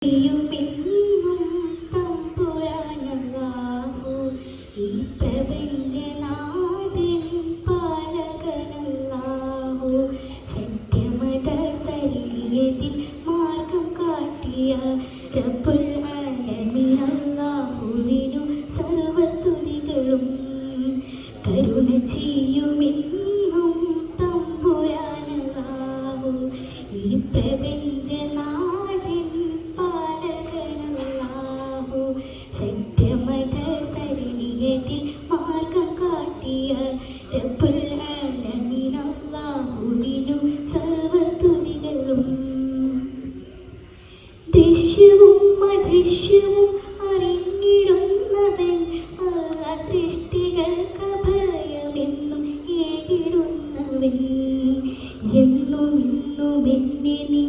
യുമെന്നും തമ്പുരാനല്ലാഹു ഈ പ്രപഞ്ചനാഥൻ പാലകനല്ലാഹു സത്യമത സരിയതിൽ മാർഗം കാട്ടിയ റബ്ബുൽ ആലമീൻ അല്ലാഹുവിനു സർവ്വതുതികളും കരുണ ചെയ്യുമെന്നും തമ്പുരാനല്ലാഹു ഈ പ്രപഞ്ചനാഥൻ പാലകനല്ലാഹു സത്യമത സരിയതിൽ മാർഗം കാട്ടിയ റബ്ബുൽ ആലമീൻ അല്ലാഹുവിനു സർവ്വതുതികളും ദൃശ്യവും അദൃശ്യവും അറിഞ്ഞിടുന്നവൻ അല്ലാ സൃഷ്ടികൾക്ക് ഭയമെന്നും ഏകിടുന്നവൻ എന്നും എന്നും എന്നെ നീ